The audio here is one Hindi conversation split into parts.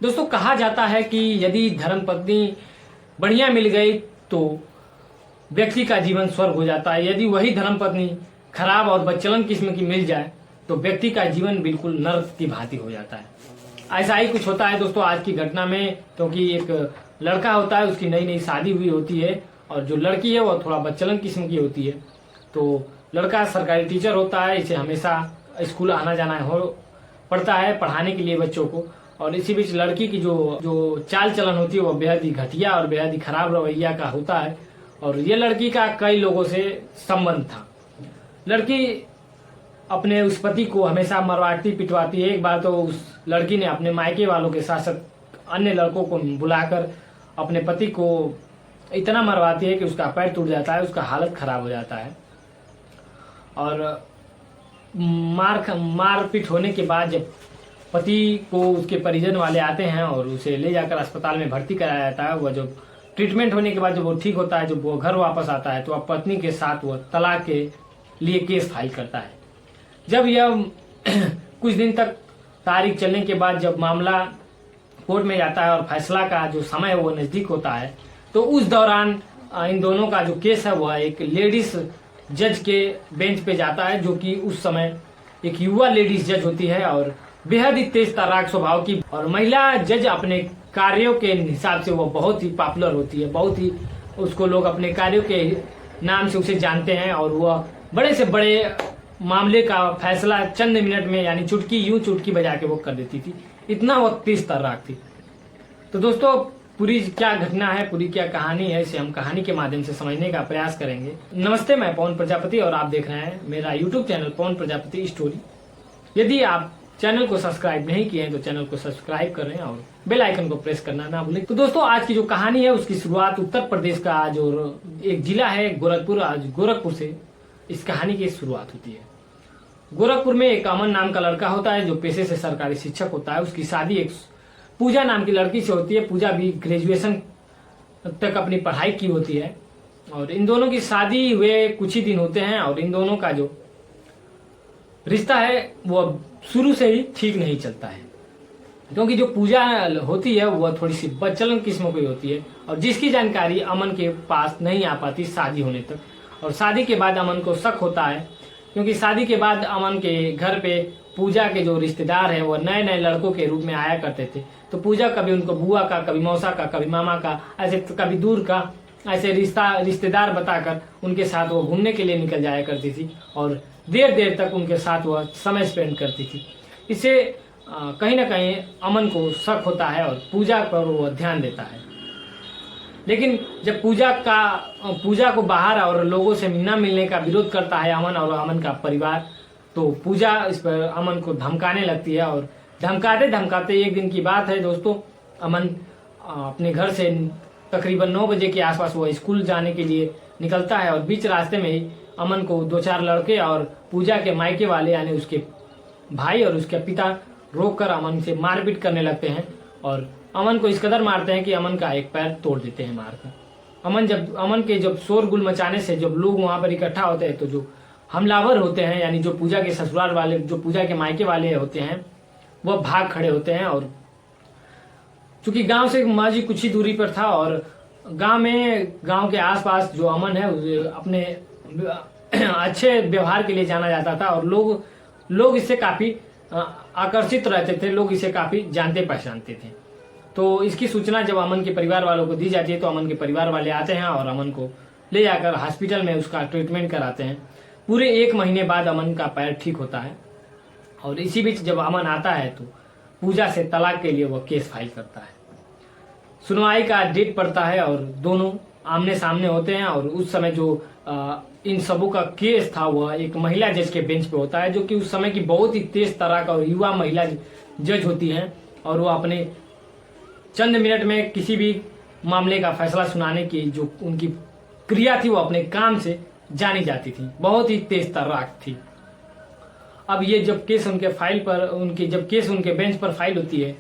दोस्तों कहा जाता है कि यदि धर्मपत्नी बढ़िया मिल गई तो व्यक्ति का जीवन स्वर्ग हो जाता है। यदि वही धर्मपत्नी खराब और बदचलन किस्म की मिल जाए तो व्यक्ति का जीवन बिल्कुल नर्क की भांति हो जाता है। ऐसा ही कुछ होता है दोस्तों आज की घटना में, क्योंकि एक लड़का होता है, उसकी नई नई शादी हुई होती है और जो लड़की है वो थोड़ा बदचलन किस्म की होती है। तो लड़का सरकारी टीचर होता है, इसे हमेशा स्कूल आना जाना हो पड़ता है पढ़ाने के लिए बच्चों को। और इसी बीच लड़की की जो चाल चलन होती है वो बेहद ही घटिया और बेहद ही खराब रवैया का होता है। और ये लड़की का कई लोगों से संबंध था। लड़की अपने उस पति को हमेशा मरवाती पिटवाती है। एक बार तो उस लड़की ने अपने मायके वालों के साथ साथ अन्य लड़कों को बुलाकर अपने पति को इतना मरवाती है कि उसका पैर टूट जाता है, उसका हालत खराब हो जाता है। और मारपीट होने के बाद जब पति को उसके परिजन वाले आते हैं और उसे ले जाकर अस्पताल में भर्ती कराया जाता है, वह जब ट्रीटमेंट होने के बाद जब वो ठीक होता है, जब वो घर वापस आता है तो अब पत्नी के साथ वह तलाक के लिए केस फाइल करता है। जब यह कुछ दिन तक तारीख चलने के बाद जब मामला कोर्ट में जाता है और फैसला का जो समय है वो नजदीक होता है, तो उस दौरान इन दोनों का जो केस है वह एक लेडीज जज के बेंच पे जाता है, जो कि उस समय एक युवा लेडीज जज होती है और बेहद ही तेज तर्राक स्वभाव की। और महिला जज अपने कार्यों के हिसाब से वो बहुत ही पॉपुलर होती है, बहुत ही उसको लोग अपने कार्यों के नाम से उसे जानते हैं। और वह बड़े से बड़े मामले का फैसला चंद मिनट में, यानी चुटकी बजा के वो कर देती थी, इतना वो तेज तर्राक थी। तो दोस्तों पूरी क्या घटना है, पूरी क्या कहानी है, इसे हम कहानी के माध्यम से समझने का प्रयास करेंगे। नमस्ते, मैं पवन प्रजापति और आप देख रहे हैं मेरा यूट्यूब चैनल पवन प्रजापति स्टोरी। यदि आप चैनल को सब्सक्राइब नहीं किए हैं तो चैनल को सब्सक्राइब करें और बेल आइकन को प्रेस करना ना भूलें। तो दोस्तों आज की जो कहानी है उसकी शुरुआत उत्तर प्रदेश का जो एक जिला है गोरखपुर, आज गोरखपुर से इस कहानी की शुरुआत होती है। गोरखपुर में एक अमन नाम का लड़का होता है जो पेशे से सरकारी शिक्षक होता है। उसकी शादी एक पूजा नाम की लड़की से होती है। पूजा भी ग्रेजुएशन तक अपनी पढ़ाई की होती है और इन दोनों की शादी हुए कुछ ही दिन होते हैं और इन दोनों का जो रिश्ता है वो शुरू से ही ठीक नहीं चलता है, क्योंकि जो पूजा होती है वह थोड़ी सी बदचलन किस्म की होती है और जिसकी जानकारी अमन के पास नहीं आ पाती शादी होने तक। और शादी के बाद अमन को शक होता है, क्योंकि शादी के बाद अमन के घर पे पूजा के जो रिश्तेदार हैं वो नए नए लड़कों के रूप में आया करते थे। तो पूजा कभी उनको बुआ का, कभी मौसा का, कभी मामा का, ऐसे कभी दूर का ऐसे रिश्तेदार बताकर उनके साथ वो घूमने के लिए निकल जाया करती थी और देर देर तक उनके साथ वह समय स्पेंड करती थी। इससे कहीं ना कहीं अमन को शक होता है और पूजा पर वो ध्यान देता है। लेकिन जब पूजा को बाहर और लोगों से न मिलने का विरोध करता है अमन और अमन का परिवार, तो पूजा इस पर अमन को धमकाने लगती है। और धमकाते धमकाते एक दिन की बात है दोस्तों, अमन अपने घर से तकरीबन 9 बजे के आसपास वो स्कूल जाने के लिए निकलता है और बीच रास्ते में ही अमन को 2-4 लड़के और पूजा के मायके वाले यानी उसके भाई और उसके पिता रोककर अमन से मारपीट करने लगते हैं और अमन को इस कदर मारते हैं कि अमन का एक पैर तोड़ देते हैं मारकर। अमन के जब शोरगुल मचाने से जब लोग वहां पर इकट्ठा होते हैं तो जो हमलावर होते हैं यानी जो पूजा के ससुराल वाले, जो पूजा के मायके वाले होते हैं, वह भाग खड़े होते हैं। और चूंकि गांव से माजी कुछ ही दूरी पर था और गांव के आसपास जो अमन है अपने अच्छे व्यवहार के लिए जाना जाता था और लोग इससे काफी आकर्षित रहते थे, लोग इसे काफी जानते पहचानते थे। तो इसकी सूचना जब अमन के परिवार वालों को दी जाती है तो अमन के परिवार वाले आते हैं और अमन को ले जाकर हॉस्पिटल में उसका ट्रीटमेंट कराते हैं। पूरे 1 महीने बाद अमन का पैर ठीक होता है और इसी बीच जब अमन आता है तो पूजा से तलाक के लिए वह केस फाइल करता है। सुनवाई का डेट पड़ता है और दोनों आमने सामने होते हैं। और उस समय जो इन सबों का केस था वह एक महिला जज के बेंच पे होता है, जो कि उस समय की बहुत ही तेज तर्राक और युवा महिला जज होती हैं और वो अपने चंद मिनट में किसी भी मामले का फैसला सुनाने की जो उनकी क्रिया थी वो अपने काम से जानी जाती थी, बहुत ही तेज तर्राक थी। अब ये जब केस उनके बेंच पर फाइल होती है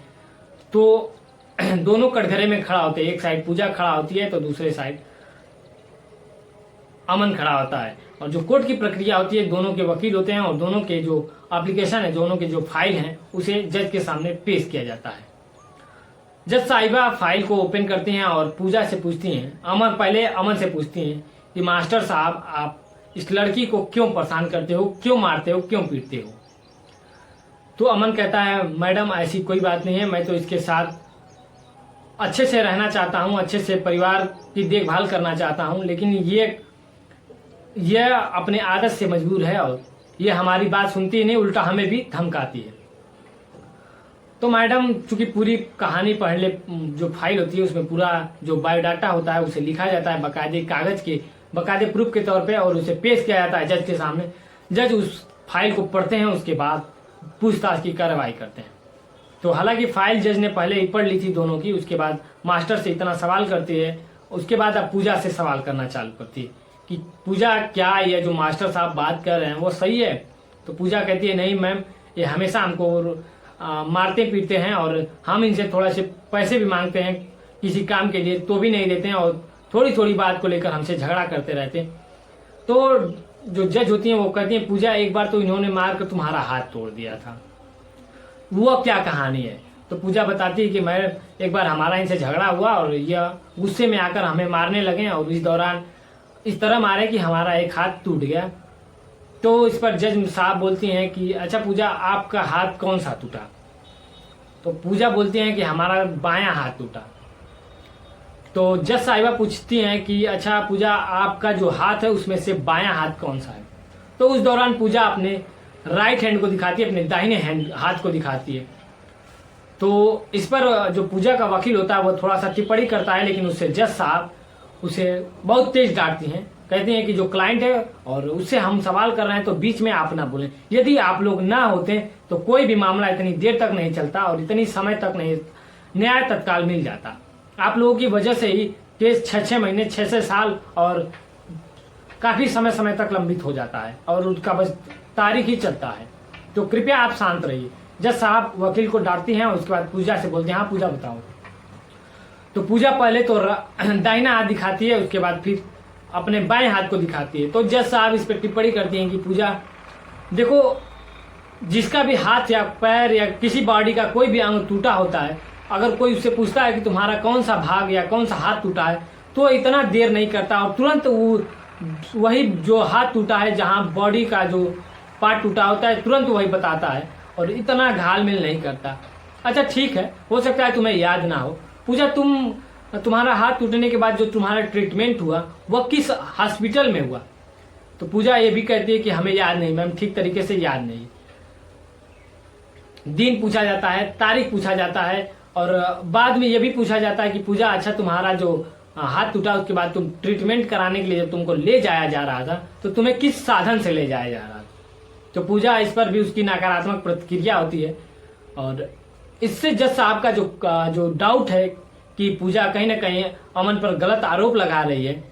तो दोनों कटघरे में खड़ा होते हैं। एक साइड पूजा खड़ा होती है तो दूसरे साइड अमन खड़ा होता है और जो कोर्ट की प्रक्रिया होती है, दोनों के वकील होते हैं और दोनों के जो एप्लीकेशन है, दोनों के जो फाइल हैं उसे जज के सामने पेश किया जाता है। जज साहिबा फाइल को ओपन करती हैं और पूजा से पूछती हैं, पहले अमन से पूछती हैं कि मास्टर साहब आप इस लड़की को क्यों परेशान करते हो, क्यों मारते हो, क्यों पीटते हो। तो अमन कहता है मैडम ऐसी कोई बात नहीं है, मैं तो इसके साथ अच्छे से रहना चाहता हूँ, अच्छे से परिवार की देखभाल करना चाहता हूँ, लेकिन ये अपने आदत से मजबूर है और ये हमारी बात सुनती नहीं, उल्टा हमें भी धमकाती है। तो मैडम चूंकि पूरी कहानी पढ़ ले, जो फाइल होती है उसमें पूरा जो बायोडाटा होता है उसे लिखा जाता है बाकायदे कागज के, बाकायदे प्रूफ के तौर पे, और उसे पेश किया जाता है जज के सामने। जज उस फाइल को पढ़ते हैं, उसके बाद पूछताछ की कार्रवाई करते हैं। तो हालांकि फाइल जज ने पहले ही पढ़ ली थी दोनों की, उसके बाद मास्टर से इतना सवाल करती है, उसके बाद अब पूजा से सवाल करना चालू करती है कि पूजा क्या ये जो मास्टर साहब बात कर रहे हैं वो सही है। तो पूजा कहती है नहीं मैम, ये हमेशा हमको मारते पीटते हैं और हम इनसे थोड़ा से पैसे भी मांगते हैं किसी काम के लिए तो भी नहीं देते हैं, और थोड़ी थोड़ी बात को लेकर हमसे झगड़ा करते रहते हैं। तो जो जज होती हैं वो कहती हैं पूजा एक बार तो इन्होंने मार कर तुम्हारा हाथ तोड़ दिया था, वो क्या कहानी है। तो पूजा बताती है कि मैं एक बार हमारा इनसे झगड़ा हुआ और यह गुस्से में आकर हमें मारने लगे और इस दौरान इस तरह मारे कि हमारा एक हाथ टूट गया। तो इस पर जज साहब बोलती हैं कि अच्छा पूजा आपका हाथ कौन सा टूटा। तो पूजा बोलती हैं कि हमारा बायां हाथ टूटा। तो जज साहिबा पूछती हैं कि अच्छा पूजा आपका जो हाथ है उसमें से बायां हाथ कौन सा है। तो उस दौरान पूजा अपने राइट हैंड को दिखाती है, अपने दाहिने हैंड हाथ को दिखाती है। तो इस पर जो पूजा का वकील होता है वो थोड़ा सा टिप्पणी करता है, लेकिन उससे जज साहब उसे बहुत तेज डांटती हैं, कहती हैं कि जो क्लाइंट है और उससे हम सवाल कर रहे हैं तो बीच में आप ना बोलें, यदि आप लोग ना होते तो कोई भी मामला इतनी देर तक नहीं चलता और इतनी समय तक नहीं न्याय तत्काल मिल जाता। आप लोगों की वजह से ही केस 6-6 महीने 6-6 साल और काफी समय तक लंबित हो जाता है और उसका बस तारीख ही चलता है। तो कृपया आप शांत रहिए। जज साहब वकील को डांटती हैं और उसके बाद पूजा से बोलते हैं हाँ पूजा बताओ। तो पूजा पहले तो दाहिना हाथ दिखाती है, उसके बाद फिर अपने बाएं हाथ को दिखाती है। तो जज साहब इस पर टिप्पणी करती हैं कि पूजा देखो, जिसका भी हाथ या पैर या किसी बॉडी का कोई भी अंग टूटा होता है, अगर कोई उससे पूछता है कि तुम्हारा कौन सा भाग या कौन सा हाथ टूटा है, तो इतना देर नहीं करता और तुरंत वही जो हाथ टूटा है, जहां बॉडी का जो पार्ट टूटा होता है, तुरंत वही बताता है और इतना घालमेल नहीं करता। अच्छा ठीक है, हो सकता है तुम्हें याद ना हो। पूजा तुम्हारा हाथ टूटने के बाद जो तुम्हारा ट्रीटमेंट हुआ वह किस हॉस्पिटल में हुआ। तो पूजा ये भी कहती है कि हमें याद नहीं मैम, ठीक तरीके से याद नहीं। दिन पूछा जाता है, तारीख पूछा जाता है और बाद में यह भी पूछा जाता है कि पूजा अच्छा तुम्हारा जो हाथ टूटा उसके बाद तुम ट्रीटमेंट कराने के लिए जब तुमको ले जाया जा रहा था तो तुम्हें किस साधन से ले जाया जा रहा था। तो पूजा इस पर भी उसकी नकारात्मक प्रतिक्रिया होती है और इससे जज साहब का जो डाउट है कि पूजा कहीं ना कहीं अमन पर गलत आरोप लगा रही है,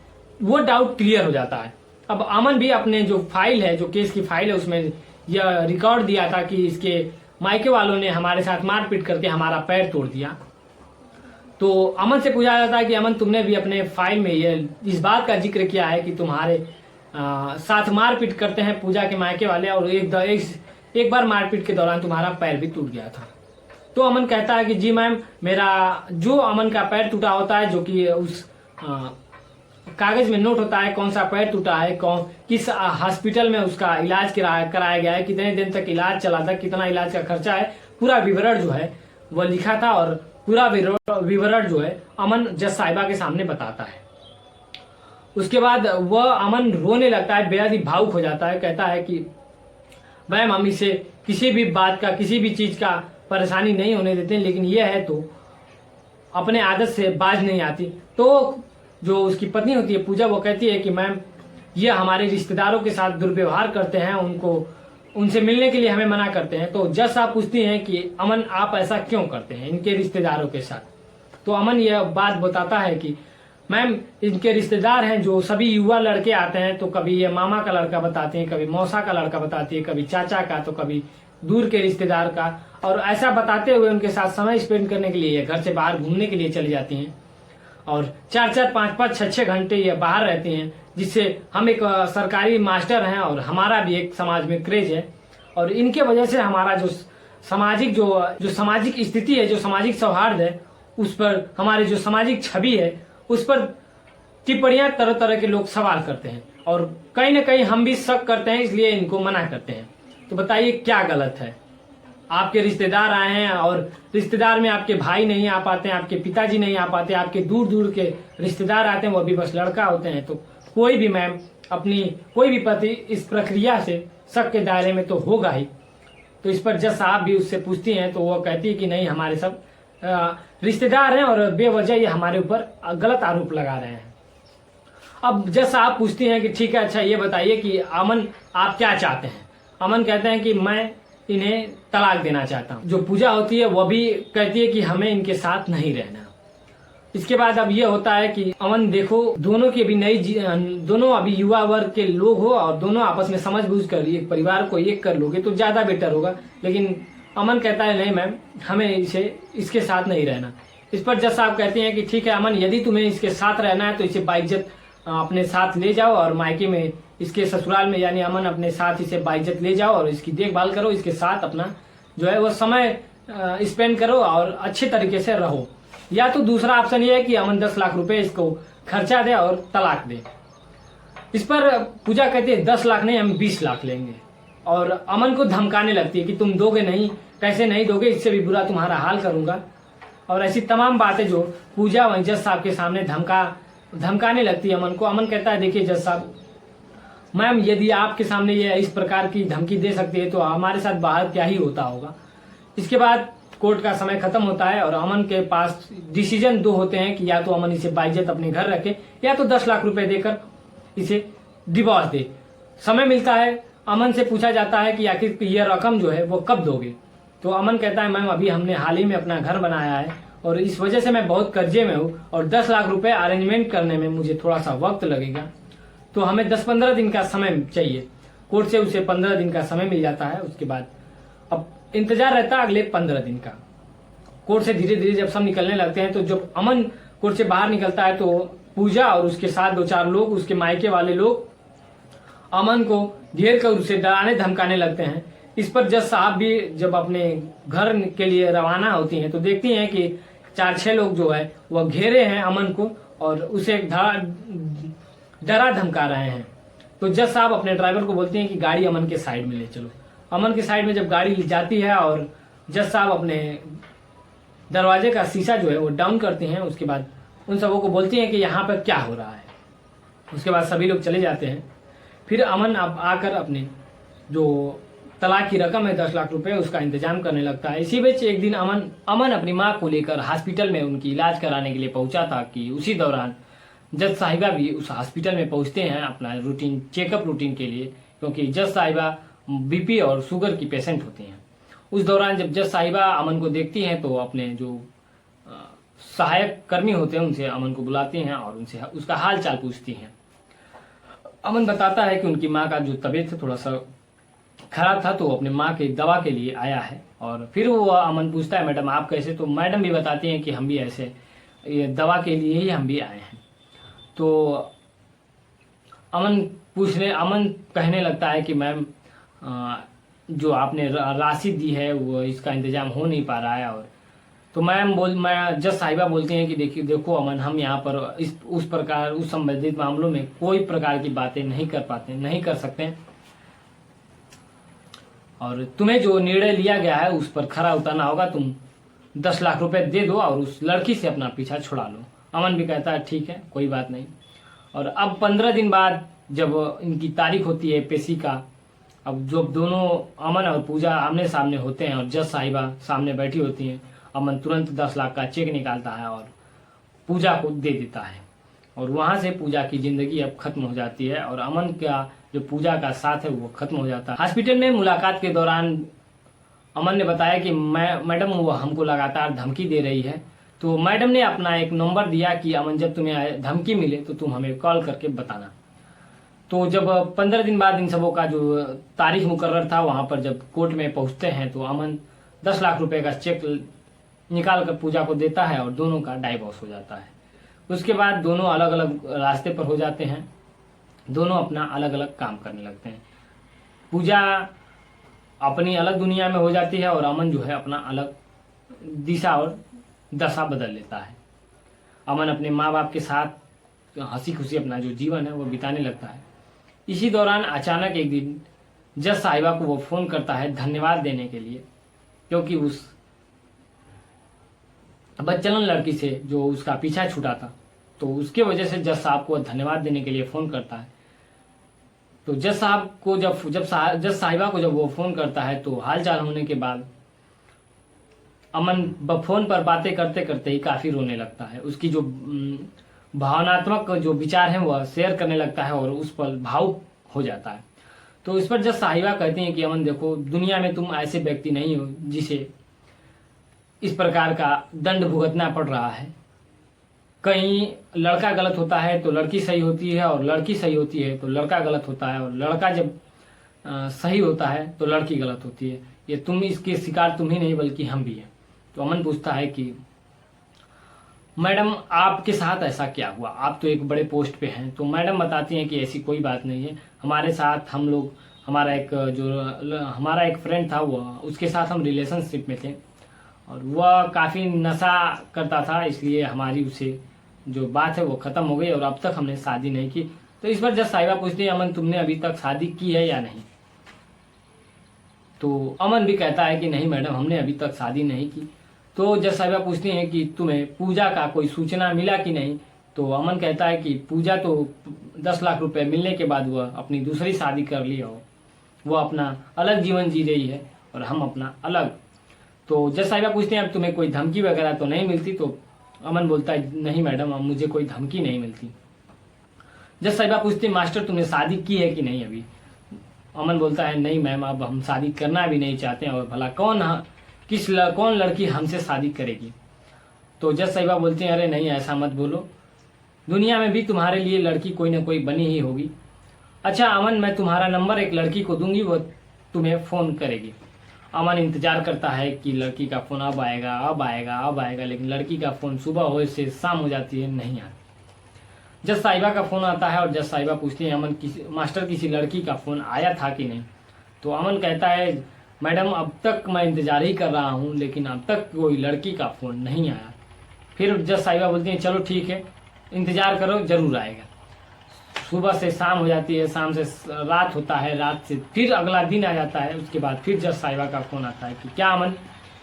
वो डाउट क्लियर हो जाता है। अब अमन भी अपने जो फाइल है, जो केस की फाइल है, उसमें यह रिकॉर्ड दिया था कि इसके मायके वालों ने हमारे साथ मारपीट करके हमारा पैर तोड़ दिया। तो अमन से पूछा जाता है कि अमन तुमने भी अपने फाइल में ये इस बात का जिक्र किया है कि तुम्हारे साथ मारपीट करते हैं पूजा के मायके वाले और एक बार मारपीट के दौरान तुम्हारा पैर भी टूट गया था। तो अमन कहता है कि जी मैम, मेरा जो अमन का पैर टूटा होता है, जो कि उस कागज में नोट होता है कौन सा पैर टूटा है, किस हॉस्पिटल में उसका इलाज कराया गया है, कितने दिन तक इलाज चला था, कितना इलाज का खर्चा है, पूरा विवरण जो है वह लिखा था और पूरा विवरण जो है अमन जज साहिबा के सामने बताता है। उसके बाद वह अमन रोने लगता है, बेहद ही भावुक हो जाता है, कहता है कि मैम हम इसे किसी भी बात का, किसी भी चीज का परेशानी नहीं होने देते, लेकिन यह है तो अपने आदत से बाज नहीं आती। तो जो उसकी पत्नी होती है पूजा, वो कहती है कि मैम ये हमारे रिश्तेदारों के साथ दुर्व्यवहार करते हैं, उनसे मिलने के लिए हमें मना करते हैं। तो जज साहब पूछती हैं कि अमन आप ऐसा क्यों करते हैं इनके रिश्तेदारों के साथ। तो अमन यह बात बताता है कि मैम इनके रिश्तेदार हैं जो सभी युवा लड़के आते हैं, तो कभी ये मामा का लड़का बताते हैं, कभी मौसा का लड़का बताती है, कभी चाचा का, तो कभी दूर के रिश्तेदार का, और ऐसा बताते हुए उनके साथ समय स्पेंड करने के लिए घर से बाहर घूमने के लिए चली जाती हैं और 4-4, 5-5, 6-6 घंटे ये बाहर रहती हैं, जिससे हम एक सरकारी मास्टर हैं और हमारा भी एक समाज में क्रेज है और इनके वजह से हमारा जो सामाजिक स्थिति है, जो सामाजिक सौहार्द है, उस पर हमारी जो सामाजिक छवि है उस पर टिप्पणियां तरह तरह के लोग सवाल करते हैं और कहीं ना कहीं हम भी शक करते हैं, इसलिए इनको मना करते हैं। तो बताइए क्या गलत है? आपके रिश्तेदार आए हैं और रिश्तेदार में आपके भाई नहीं आ पाते हैं, आपके पिताजी नहीं आ पाते, आपके दूर दूर के रिश्तेदार आते हैं, वो भी बस लड़का होते हैं। तो कोई भी मैम अपनी कोई भी पति इस प्रक्रिया से शक के दायरे में तो होगा ही। तो इस पर जज साहब भी उससे पूछती हैं तो वो कहती है कि नहीं, हमारे सब रिश्तेदार हैं और बेवजह ये हमारे ऊपर गलत आरोप लगा रहे हैं। अब जज साहब पूछती हैं कि ठीक है, अच्छा ये बताइए कि अमन आप क्या चाहते हैं? अमन कहते हैं कि मैं इन्हें तलाक देना चाहता हूँ। जो पूजा होती है वह भी कहती है कि हमें इनके साथ नहीं रहना। इसके बाद अब ये होता है कि अमन देखो, दोनों की अभी दोनों अभी युवा वर्ग के लोग हो और दोनों आपस में समझ बूझ कर एक परिवार को एक कर लोगे तो ज्यादा बेटर होगा। लेकिन अमन कहता है नहीं मैम, हमें इसके साथ नहीं रहना। इस पर जज साहब कहते हैं कि ठीक है अमन, यदि तुम्हें इसके साथ रहना है तो इसे बाइज्जत अपने साथ ले जाओ और मायके में इसके ससुराल में यानी अमन अपने साथ इसे बाइज्जत ले जाओ और इसकी देखभाल करो, इसके साथ अपना जो है वो समय स्पेंड करो और अच्छे तरीके से रहो। या तो दूसरा ऑप्शन ये है कि अमन 10 लाख रुपए इसको खर्चा दे और तलाक दे। इस पर पूजा कहती है 10 लाख नहीं, हम 20 लाख लेंगे और अमन को धमकाने लगती है कि तुम दोगे नहीं, कैसे नहीं दोगे, इससे भी बुरा तुम्हारा हाल करूंगा। और ऐसी तमाम बातें जो पूजा वहीं जज साहब के सामने धमकाने लगती है अमन को। अमन कहता है देखिए जज साहब, मैम यदि आपके सामने ये इस प्रकार की धमकी दे सकती है तो हमारे साथ बाहर क्या ही होता होगा। इसके बाद कोर्ट का समय खत्म होता है और अमन के पास डिसीजन 2 होते हैं कि या तो अमन इसे बाइज्जत अपने घर रखे या तो 10 लाख रुपए देकर इसे डिवोर्स दे। समय मिलता है, अमन से पूछा जाता है कि आखिर ये रकम जो है वो कब दोगे। तो अमन कहता है मैम अभी हमने हाल ही में अपना घर बनाया है और इस वजह से मैं बहुत कर्जे में हूँ और 10 लाख रुपए अरेंजमेंट करने में मुझे थोड़ा सा वक्त लगेगा, तो हमें 10-15 दिन का समय चाहिए। कोर्ट से उसे 15 दिन का समय मिल जाता है। उसके बाद अब इंतजार रहता है अगले 15 दिन का। कोर्ट से धीरे धीरे जब सब निकलने लगते हैं तो जब अमन कोर्ट से बाहर निकलता है तो पूजा और उसके साथ 2-4 लोग, उसके मायके वाले लोग अमन को घेर कर उसे डराने धमकाने लगते हैं। इस पर जज साहब भी जब अपने घर के लिए रवाना होती हैं तो देखती हैं कि 4-6 लोग जो है वह घेरे हैं अमन को और उसे डरा धमका रहे हैं। तो जज साहब अपने ड्राइवर को बोलते हैं कि गाड़ी अमन के साइड में ले चलो। अमन के साइड में जब गाड़ी जाती है और जज साहब अपने दरवाजे का शीशा जो है वो डाउन करते हैं, उसके बाद उन सबों को बोलती हैं कि यहाँ पर क्या हो रहा है। उसके बाद सभी लोग चले जाते हैं। फिर अमन अब आकर अपने जो तलाक की रकम है 10 लाख रुपए उसका इंतजाम करने लगता है। इसी बीच एक दिन अमन अपनी माँ को लेकर हॉस्पिटल में उनकी इलाज कराने के लिए पहुंचा था कि उसी दौरान जज साहिबा भी उस हॉस्पिटल में पहुंचते हैं अपना रूटीन चेकअप रूटीन के लिए, क्योंकि जज साहिबा बीपी और शुगर की पेशेंट होती हैं। उस दौरान जब जज साहिबा अमन को देखती हैं तो अपने जो सहायक कर्मी होते हैं उनसे अमन को बुलाती हैं और उनसे उसका हाल चाल पूछती हैं। अमन बताता है कि उनकी माँ का जो तबीयत है थोड़ा सा खराब था तो अपने माँ के दवा के लिए आया है। और फिर वो अमन पूछता है मैडम आप कैसे, तो मैडम भी बताती हैं कि हम भी ऐसे ये दवा के लिए ही हम भी आए हैं। तो अमन कहने लगता है कि मैम जो आपने राशि दी है वो इसका इंतजाम हो नहीं पा रहा है। और तो मैं जज साहिबा बोलती हैं कि देखो अमन, हम यहाँ पर उस संबंधित मामलों में कोई प्रकार की बातें नहीं कर सकते और तुम्हें जो निर्णय लिया गया है उस पर खरा उतरना होगा। तुम 10 लाख रुपए दे दो और उस लड़की से अपना पीछा छुड़ा लो। अमन भी कहता है ठीक है कोई बात नहीं। और अब 15 दिन बाद जब इनकी तारीख होती है पेशी का, अब जब दोनों अमन और पूजा आमने सामने होते हैं और जज साहिबा सामने बैठी होती हैं, अमन तुरंत 10 लाख का चेक निकालता है और पूजा को दे देता है और वहां से पूजा की जिंदगी अब खत्म हो जाती है और अमन का जो पूजा का साथ है वो खत्म हो जाता है। हॉस्पिटल में मुलाकात के दौरान अमन ने बताया कि मैडम वो हमको लगातार धमकी दे रही है। तो मैडम ने अपना एक नंबर दिया कि अमन जब तुम्हें धमकी मिले तो तुम हमें कॉल करके बताना। तो जब 15 दिन बाद इन सबों का जो तारीख मुकर्रर था वहां पर जब कोर्ट में पहुंचते हैं तो अमन 10 लाख रुपए का चेक निकाल कर पूजा को देता है और दोनों का डाइवोर्स हो जाता है। उसके बाद दोनों अलग अलग रास्ते पर हो जाते हैं, दोनों अपना अलग अलग काम करने लगते हैं। पूजा अपनी अलग दुनिया में हो जाती है और अमन जो है अपना अलग दिशा और दशा बदल लेता है। अमन अपने माँ बाप के साथ हंसी खुशी अपना जो जीवन है वो बिताने लगता है। इसी दौरान अचानक एक दिन जज साहिबा को वो फोन करता है धन्यवाद देने के लिए, क्योंकि उस बदचलन लड़की से जो उसका पीछा छूटा था, तो उसके वजह से जज साहब को धन्यवाद देने के लिए फोन करता है। तो जज साहब को जज साहिबा को जब वो फोन करता है तो हालचाल होने के बाद अमन फोन पर बातें करते करते ही काफी रोने लगता है। उसकी जो भावनात्मक जो विचार हैं वह शेयर करने लगता है और उस पर भावुक हो जाता है। तो इस पर जज साहिबा कहते हैं कि अमन देखो, दुनिया में तुम ऐसे व्यक्ति नहीं हो जिसे इस प्रकार का दंड भुगतना पड़ रहा है। कहीं लड़का गलत होता है तो लड़की सही होती है, और लड़की सही होती है तो लड़का गलत होता है, और लड़का जब सही होता है तो लड़की गलत होती है। ये इसके शिकार तुम ही नहीं बल्कि हम भी हैं। तो अमन पूछता है कि मैडम आपके साथ ऐसा क्या हुआ, आप तो एक बड़े पोस्ट पे हैं। तो मैडम बताती हैं कि ऐसी कोई बात नहीं है, हमारे साथ हम लोग हमारा एक फ्रेंड था, वो उसके साथ हम रिलेशनशिप में थे और वह काफ़ी नशा करता था, इसलिए हमारी उससे जो बात है वो ख़त्म हो गई और अब तक हमने शादी नहीं की। तो इस पर जब साहिबा पूछती है अमन तुमने अभी तक शादी की है या नहीं। तो अमन भी कहता है कि नहीं मैडम, हमने अभी तक शादी नहीं की। तो जज साहिबा पूछती हैं कि तुम्हें पूजा का कोई सूचना मिला कि नहीं। तो अमन कहता है कि पूजा तो 10 लाख रुपए मिलने के बाद वह अपनी दूसरी शादी कर ली और वह अपना अलग जीवन जी रही है और हम अपना अलग। तो जज साहिबा पूछते हैं अब तुम्हें कोई धमकी वगैरह तो नहीं मिलती। तो अमन बोलता है नहीं मैडम, अब मुझे कोई धमकी नहीं मिलती। जज साहिबा पूछते हैं मास्टर तुमने शादी की है कि नहीं अभी। अमन बोलता है नहीं मैम, अब हम शादी करना भी नहीं चाहते हैं और भला कौन लड़की हमसे शादी करेगी। तो जज साहिबा बोलते हैं अरे नहीं ऐसा मत बोलो, दुनिया में भी तुम्हारे लिए लड़की कोई ना कोई बनी ही होगी। अच्छा अमन, मैं तुम्हारा नंबर एक लड़की को दूंगी, वो तुम्हें फ़ोन करेगी। अमन इंतजार करता है कि लड़की का फ़ोन अब आएगा, लेकिन लड़की का फ़ोन सुबह हो से शाम हो जाती है, नहीं आती। जज साहिबा का फ़ोन आता है और जज साहिबा पूछती हैं अमन मास्टर किसी लड़की का फ़ोन आया था कि नहीं। तो अमन कहता है मैडम अब तक मैं इंतजार ही कर रहा हूँ, लेकिन अब तक कोई लड़की का फ़ोन नहीं आया। फिर जज साहिबा बोलती हैं चलो ठीक है, इंतज़ार करो ज़रूर आएगा। सुबह से शाम हो जाती है, शाम से रात होता है, रात से फिर अगला दिन आ जाता है। उसके बाद फिर जज साहिबा का फ़ोन आता है कि क्या अमन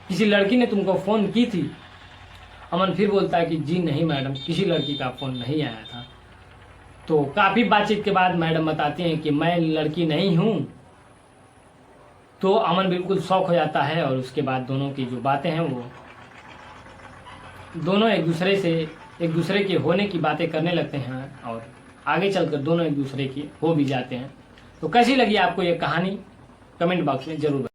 किसी लड़की ने तुमको फ़ोन की थी। अमन फिर बोलता है कि जी नहीं मैडम, किसी लड़की का फ़ोन नहीं आया था। तो काफ़ी बातचीत के बाद मैडम बताती हैं कि मैं लड़की नहीं हूँ। तो अमन बिल्कुल शौक हो जाता है और उसके बाद दोनों की जो बातें हैं वो दोनों एक दूसरे के होने की बातें करने लगते हैं और आगे चलकर दोनों एक दूसरे के हो भी जाते हैं। तो कैसी लगी आपको ये कहानी, कमेंट बॉक्स में जरूर